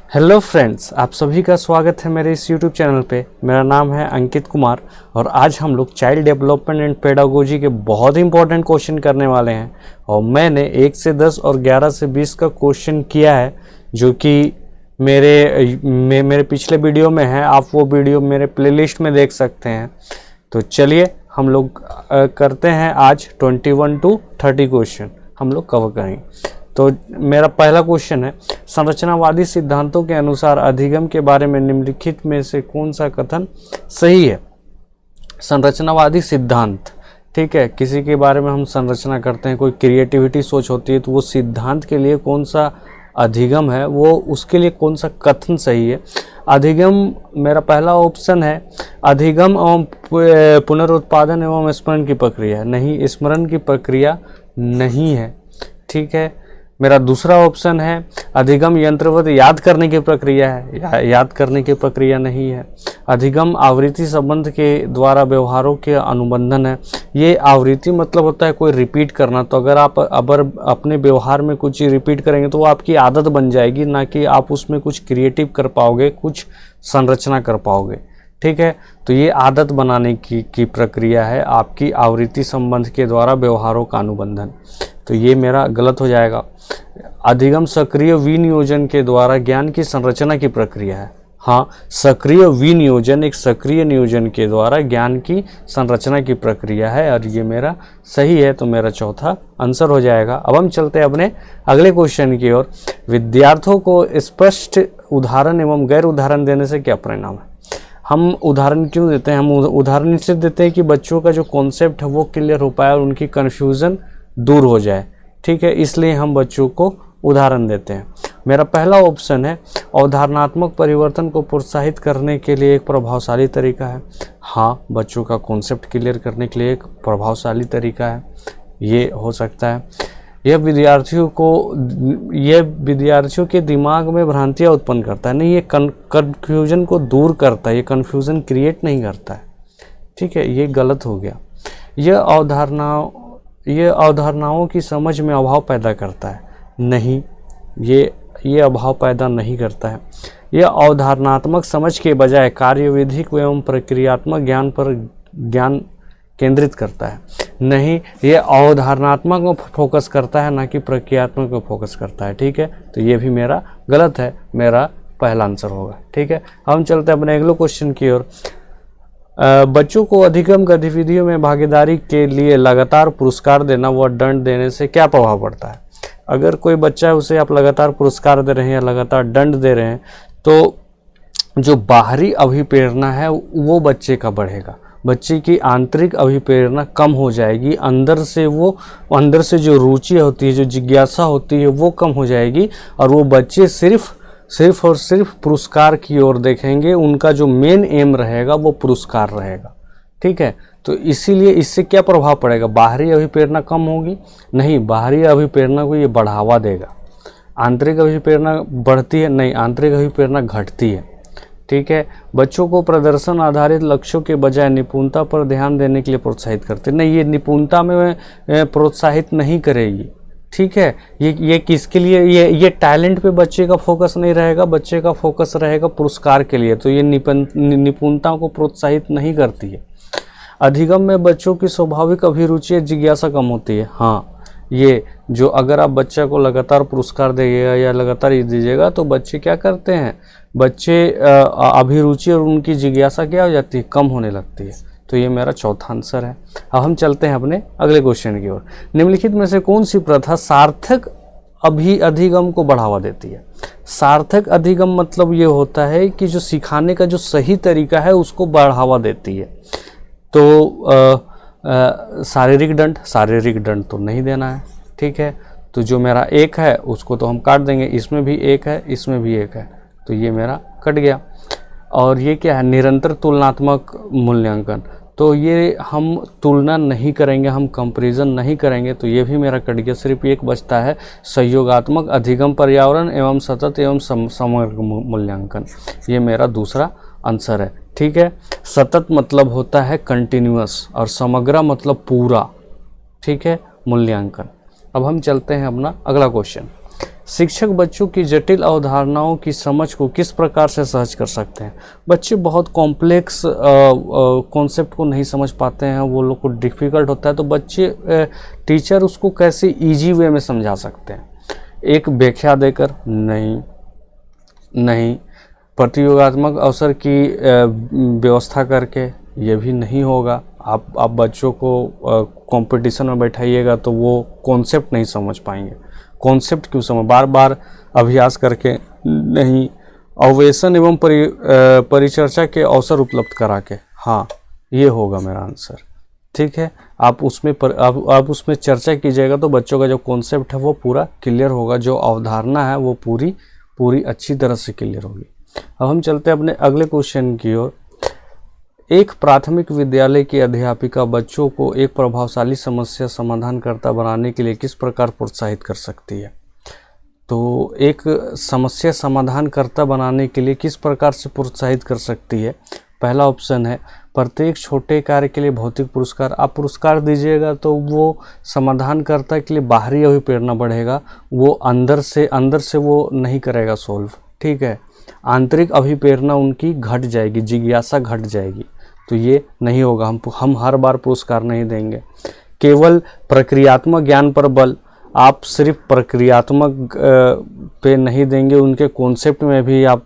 Hello friends, आप सभी का स्वागत है मेरे इस यूट्यूब चैनल पे। मेरा नाम है अंकित कुमार और आज हम लोग चाइल्ड डेवलपमेंट एंड पेडागोजी के बहुत इंपॉर्टेंट क्वेश्चन करने वाले हैं। और मैंने 1 से 10 और 11 से 20 का क्वेश्चन किया है जो कि मेरे पिछले वीडियो में है। आप वो वीडियो मेरे प्लेलिस्ट में देख सकते हैं। तो चलिए हम लोग करते हैं आज 21 to 30 क्वेश्चन हम लोग कवर करेंगे। तो मेरा पहला क्वेश्चन है, संरचनावादी सिद्धांतों के अनुसार अधिगम के बारे में निम्नलिखित में से कौन सा कथन सही है। संरचनावादी सिद्धांत, ठीक है, किसी के बारे में हम संरचना करते हैं, कोई क्रिएटिविटी सोच होती है, तो वो सिद्धांत के लिए कौन सा अधिगम है, वो उसके लिए कौन सा कथन सही है। अधिगम मेरा पहला ऑप्शन है, अधिगम एवं पुनरुत्पादन एवं स्मरण की प्रक्रिया। नहीं, स्मरण की प्रक्रिया नहीं है, ठीक है। मेरा दूसरा ऑप्शन है, अधिगम यंत्रवत याद करने की प्रक्रिया है। याद करने की प्रक्रिया नहीं है। अधिगम आवृत्ति संबंध के द्वारा व्यवहारों के अनुबंधन है। ये आवृत्ति मतलब होता है कोई रिपीट करना। तो अगर आप अपने व्यवहार में कुछ रिपीट करेंगे तो वो आपकी आदत बन जाएगी, ना कि आप उसमें कुछ क्रिएटिव कर पाओगे, कुछ संरचना कर पाओगे, ठीक है। तो ये आदत बनाने की प्रक्रिया है आपकी आवृत्ति संबंध के द्वारा व्यवहारों का अनुबंधन। तो ये मेरा गलत हो जाएगा। अधिगम सक्रिय विनियोजन के द्वारा ज्ञान की संरचना की प्रक्रिया है। हाँ, सक्रिय विनियोजन एक सक्रिय नियोजन के द्वारा ज्ञान की संरचना की प्रक्रिया है और ये मेरा सही है। तो मेरा चौथा आंसर हो जाएगा। अब हम चलते हैं अपने अगले क्वेश्चन की ओर। विद्यार्थियों को स्पष्ट उदाहरण एवं गैर उदाहरण देने से क्या परिणाम है। हम उदाहरण क्यों देते हैं? हम उदाहरण इससे देते हैं कि बच्चों का जो कॉन्सेप्ट है वो क्लियर हो पाए और उनकी कन्फ्यूज़न दूर हो जाए, ठीक है, इसलिए हम बच्चों को उदाहरण देते हैं। मेरा पहला ऑप्शन है, अवधारणात्मक परिवर्तन को प्रोत्साहित करने के लिए एक प्रभावशाली तरीका है। हाँ, बच्चों का कॉन्सेप्ट क्लियर करने के लिए एक प्रभावशाली तरीका है, ये हो सकता है। यह विद्यार्थियों के दिमाग में भ्रांतियाँ उत्पन्न करता है। नहीं, ये कन्फ्यूजन को दूर करता है, ये कन्फ्यूजन क्रिएट नहीं करता है, ठीक है, ये गलत हो गया। यह अवधारणाओं की समझ में अभाव पैदा करता है। नहीं, ये अभाव पैदा नहीं करता है। यह अवधारणात्मक समझ के बजाय कार्यविधिक एवं प्रक्रियात्मक ज्ञान पर ज्ञान केंद्रित करता है। नहीं, ये अवधारणात्मक में फोकस करता है, ना कि प्रक्रियात्मक में फोकस करता है, ठीक है। तो ये भी मेरा गलत है, मेरा पहला आंसर होगा, ठीक है। हम चलते हैं अपने अगले क्वेश्चन की ओर। बच्चों को अधिगम गतिविधियों में भागीदारी के लिए लगातार पुरस्कार देना व दंड देने से क्या प्रभाव पड़ता है। अगर कोई बच्चा है उसे आप लगातार पुरस्कार दे रहे हैं या लगातार दंड दे रहे हैं तो जो बाहरी अभिप्रेरणा है वो बच्चे का बढ़ेगा, बच्चे की आंतरिक अभिप्रेरणा कम हो जाएगी। अंदर से जो रुचि होती है, जो जिज्ञासा होती है वो कम हो जाएगी और वो बच्चे सिर्फ और सिर्फ पुरस्कार की ओर देखेंगे। उनका जो मेन एम रहेगा वो पुरस्कार रहेगा, ठीक है। तो इसीलिए इससे क्या प्रभाव पड़ेगा? बाहरी अभिप्रेरणा कम होगी? नहीं, बाहरी अभिप्रेरणा को ये बढ़ावा देगा। आंतरिक अभिप्रेरणा बढ़ती है? नहीं, आंतरिक अभिप्रेरणा घटती है, ठीक है। बच्चों को प्रदर्शन आधारित लक्ष्यों के बजाय निपुणता पर ध्यान देने के लिए प्रोत्साहित करते। नहीं, ये निपुणता में प्रोत्साहित नहीं करेगी, ठीक है। ये किसके लिए? ये टैलेंट पे बच्चे का फोकस नहीं रहेगा, बच्चे का फोकस रहेगा पुरस्कार के लिए। तो ये निपुणता को प्रोत्साहित नहीं करती है। अधिगम में बच्चों की स्वाभाविक अभिरुचि जिज्ञासा कम होती है। हाँ, ये जो अगर आप बच्चे को लगातार पुरस्कार देगा या लगातार ये दीजिएगा तो बच्चे क्या करते हैं, बच्चे अभिरुचि और उनकी जिज्ञासा क्या हो जाती है, कम होने लगती है। तो ये मेरा चौथा आंसर है। अब हम चलते हैं अपने अगले क्वेश्चन की ओर। निम्नलिखित में से कौन सी प्रथा सार्थक अधिगम को बढ़ावा देती है। सार्थक अधिगम मतलब ये होता है कि जो सिखाने का जो सही तरीका है उसको बढ़ावा देती है। तो शारीरिक दंड तो नहीं देना है, ठीक है। तो जो मेरा एक है उसको तो हम काट देंगे, इसमें भी एक है, इसमें भी एक है, तो ये मेरा कट गया। और ये क्या है? निरंतर तुलनात्मक मूल्यांकन। तो ये हम तुलना नहीं करेंगे, हम कंपैरिजन नहीं करेंगे, तो ये भी मेरा कट गया। सिर्फ एक बचता है, सहयोगात्मक अधिगम पर्यावरण एवं सतत एवं समग्र मूल्यांकन। ये मेरा दूसरा आंसर है, ठीक है। सतत मतलब होता है कंटिन्यूअस और समग्र मतलब पूरा, ठीक है, मूल्यांकन। अब हम चलते हैं अपना अगला क्वेश्चन। शिक्षक बच्चों की जटिल अवधारणाओं की समझ को किस प्रकार से सहज कर सकते हैं। बच्चे बहुत कॉम्प्लेक्स कॉन्सेप्ट को नहीं समझ पाते हैं, वो लोग को डिफ़िकल्ट होता है, तो बच्चे टीचर उसको कैसे इजी वे में समझा सकते हैं। एक व्याख्या देकर नहीं, प्रतियोगात्मक अवसर की व्यवस्था करके ये भी नहीं होगा। आप बच्चों को कंपटीशन में बैठाइएगा तो वो कॉन्सेप्ट नहीं समझ पाएंगे। कॉन्सेप्ट क्यों समझ, बार बार अभ्यास करके नहीं, अववेशन एवं परिचर्चा के अवसर उपलब्ध करा के, हाँ ये होगा मेरा आंसर। ठीक है, आप उसमें चर्चा कीजिएगा तो बच्चों का जो कॉन्सेप्ट है वो पूरा क्लियर होगा, जो अवधारणा है वो पूरी अच्छी तरह से क्लियर होगी। अब हम चलते हैं अपने अगले क्वेश्चन की ओर। एक प्राथमिक विद्यालय की अध्यापिका बच्चों को एक प्रभावशाली समस्या समाधानकर्ता बनाने के लिए किस प्रकार प्रोत्साहित कर सकती है। तो एक समस्या समाधानकर्ता बनाने के लिए किस प्रकार से प्रोत्साहित कर सकती है। पहला ऑप्शन है प्रत्येक छोटे कार्य के लिए भौतिक पुरस्कार। आप पुरस्कार दीजिएगा तो वो समाधानकर्ता के लिए बाहरी अभिप्रेरणा बढ़ेगा, वो अंदर से वो नहीं करेगा सॉल्व। ठीक है, आंतरिक अभिप्रेरणा उनकी घट जाएगी, जिज्ञासा घट जाएगी, तो ये नहीं होगा। हम हर बार पुरस्कार नहीं देंगे। केवल प्रक्रियात्मक ज्ञान पर बल, आप सिर्फ प्रक्रियात्मक पे नहीं देंगे, उनके कॉन्सेप्ट में भी आप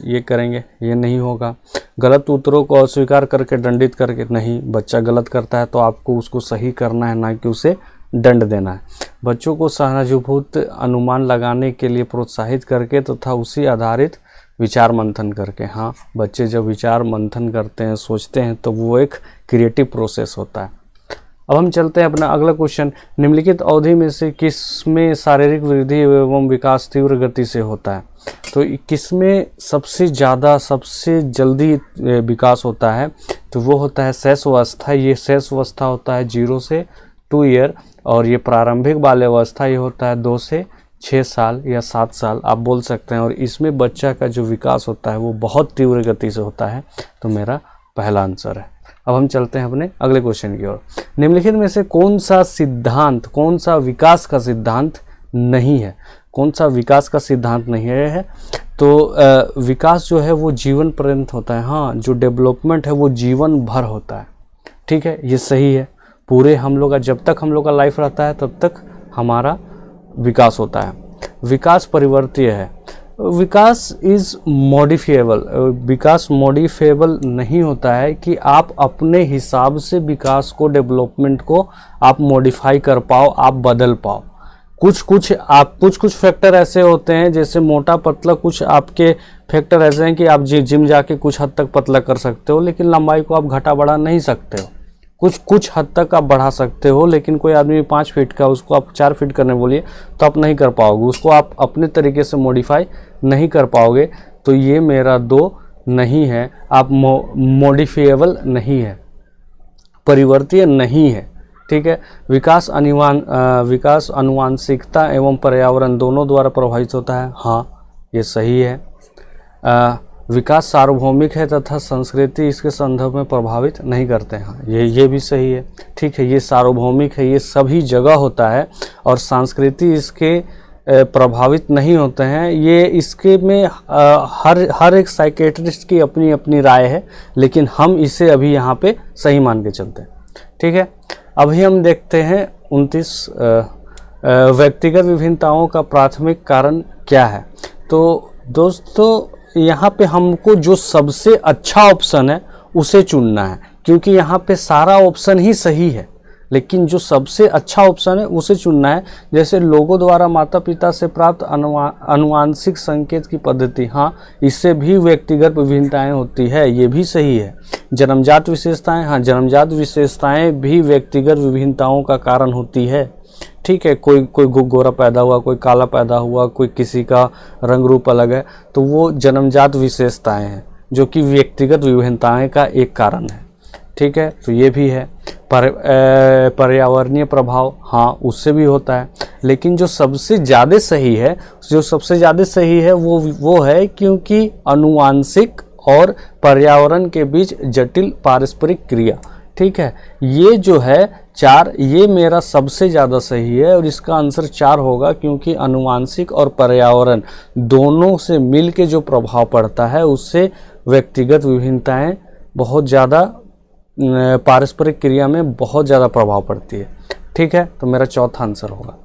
ये करेंगे, ये नहीं होगा। गलत उत्तरों को अस्वीकार करके दंडित करके नहीं, बच्चा गलत करता है तो आपको उसको सही करना है, ना कि उसे दंड देना है। बच्चों को सहानुभूति अनुमान लगाने के लिए प्रोत्साहित करके तथा उसी आधारित विचार मंथन करके। हाँ, बच्चे जब विचार मंथन करते हैं, सोचते हैं, तो वो एक क्रिएटिव प्रोसेस होता है। अब हम चलते हैं अपना अगला क्वेश्चन। निम्नलिखित अवधि में से किसमें शारीरिक वृद्धि एवं विकास तीव्र गति से होता है। तो किसमें सबसे जल्दी विकास होता है, तो वो होता है शैशवावस्था। ये शैशवावस्था होता है 0 से 2 ईयर, और ये प्रारंभिक बाल्यावस्था ये होता है 2 से 6 साल या 7 साल आप बोल सकते हैं। और इसमें बच्चा का जो विकास होता है वो बहुत तीव्र गति से होता है, तो मेरा पहला आंसर है। अब हम चलते हैं अपने अगले क्वेश्चन की ओर। निम्नलिखित में से कौन सा विकास का सिद्धांत नहीं है। कौन सा विकास का सिद्धांत नहीं है, तो विकास जो है वो जीवन पर्यंत होता है। हाँ, जो डेवलपमेंट है वो जीवन भर होता है। ठीक है, ये सही है। पूरे हम लोग का जब तक हम लोग का लाइफ रहता है तब तक हमारा विकास होता है। विकास परिवर्तनीय है। विकास इज़ मॉडिफिएबल। विकास मॉडिफिएबल नहीं होता है कि आप अपने हिसाब से विकास को, डेवलपमेंट को आप मॉडिफाई कर पाओ, आप बदल पाओ। कुछ फैक्टर ऐसे होते हैं, जैसे मोटा पतला, कुछ आपके फैक्टर ऐसे हैं कि आप जिम जाके कुछ हद तक पतला कर सकते हो, लेकिन लंबाई को आप घटा बढ़ा नहीं सकते हो। कुछ हद तक आप बढ़ा सकते हो, लेकिन कोई आदमी 5 फीट का, उसको आप 4 फीट करने बोलिए तो आप नहीं कर पाओगे, उसको आप अपने तरीके से मॉडिफाई नहीं कर पाओगे। तो ये मेरा 2 नहीं है। आप मॉडिफिएबल नहीं है, परिवर्तनीय नहीं है। ठीक है, विकास आनुवांशिकता एवं पर्यावरण दोनों द्वारा प्रभावित होता है। हाँ, ये सही है। विकास सार्वभौमिक है तथा संस्कृति इसके संदर्भ में प्रभावित नहीं करते हैं। ये भी सही है। ठीक है, ये सार्वभौमिक है, ये सभी जगह होता है, और संस्कृति इसके प्रभावित नहीं होते हैं। ये इसके में हर एक साइकेट्रिस्ट की अपनी अपनी राय है, लेकिन हम इसे अभी यहाँ पे सही मान के चलते हैं। ठीक है, अभी हम देखते हैं 29 व्यक्तिगत विभिन्नताओं का प्राथमिक कारण क्या है। तो दोस्तों, यहाँ पे हमको जो सबसे अच्छा ऑप्शन है उसे चुनना है, क्योंकि यहाँ पे सारा ऑप्शन ही सही है, लेकिन जो सबसे अच्छा ऑप्शन है उसे चुनना है। जैसे लोगों द्वारा माता पिता से प्राप्त अनुवांशिक संकेत की पद्धति, हाँ, इससे भी व्यक्तिगत विभिन्नताएं होती है, ये भी सही है। जन्मजात विशेषताएं, हाँ, जन्मजात विशेषताएं भी व्यक्तिगत विभिन्नताओं का कारण होती है। ठीक है, कोई गोरा पैदा हुआ, कोई काला पैदा हुआ, कोई किसी का रंग रूप अलग है, तो वो जन्मजात विशेषताएं हैं जो कि व्यक्तिगत विभिन्नताएं का एक कारण है। ठीक है, तो ये भी है। पर्यावरणीय प्रभाव, हाँ, उससे भी होता है, लेकिन जो सबसे ज़्यादा सही है वो है क्योंकि अनुवांशिक और पर्यावरण के बीच जटिल पारस्परिक क्रिया, ठीक है, ये जो है 4, ये मेरा सबसे ज़्यादा सही है और इसका आंसर 4 होगा, क्योंकि अनुवांशिक और पर्यावरण दोनों से मिल के जो प्रभाव पड़ता है उससे व्यक्तिगत विभिन्नताएं बहुत ज़्यादा पारस्परिक क्रिया में बहुत ज़्यादा प्रभाव पड़ती है। ठीक है, तो मेरा चौथा आंसर होगा।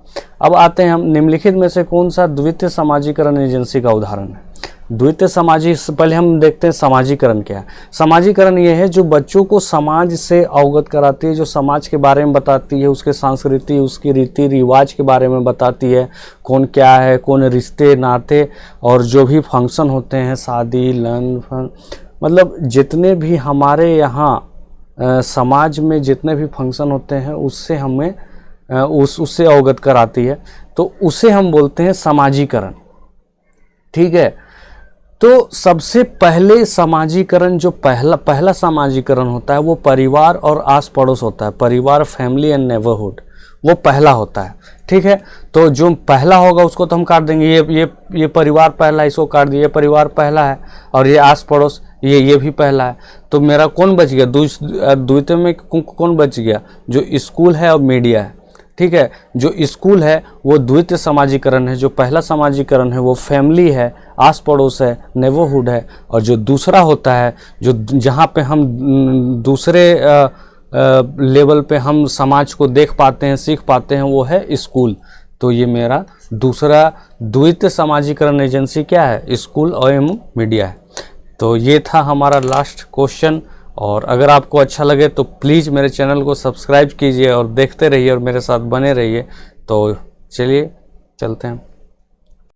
अब आते हैं हम, निम्नलिखित में से कौन सा द्वितीय समाजीकरण एजेंसी का उदाहरण है? द्वितीय पहले हम देखते हैं समाजीकरण क्या है। समाजीकरण ये है जो बच्चों को समाज से अवगत कराती है, जो समाज के बारे में बताती है, उसके संस्कृति, उसकी रीति रिवाज के बारे में बताती है, कौन क्या है, कौन रिश्ते नाते और जो भी फंक्शन होते हैं, शादी लन मतलब जितने भी हमारे यहाँ समाज में जितने भी फंक्शन होते हैं उससे हमें उससे अवगत कराती है, तो उसे हम बोलते हैं समाजीकरण। ठीक है, तो सबसे पहले समाजीकरण जो पहला समाजीकरण होता है वो परिवार और आस पड़ोस होता है। परिवार, फैमिली एंड नेबरहुड, वो पहला होता है। ठीक है, तो जो पहला होगा उसको तो हम काट देंगे, ये परिवार पहला है, इसको काट दिए, ये परिवार पहला है, और ये आस पड़ोस ये भी पहला है। तो मेरा कौन बच गया? द्वितीय में कौन बच गया? जो स्कूल है और मीडिया है। ठीक है, जो स्कूल है वो द्वितीय समाजीकरण है, जो पहला समाजीकरण है वो फैमिली है, आस पड़ोस है, नेबरहुड है, और जो दूसरा होता है जो जहाँ पे हम दूसरे लेवल पे हम समाज को देख पाते हैं, सीख पाते हैं, वो है स्कूल। तो ये मेरा दूसरा द्वितीय समाजीकरण एजेंसी क्या है? स्कूल और एवं मीडिया है। तो ये था हमारा लास्ट क्वेश्चन, और अगर आपको अच्छा लगे तो प्लीज़ मेरे चैनल को सब्सक्राइब कीजिए और देखते रहिए और मेरे साथ बने रहिए। तो चलिए चलते हैं।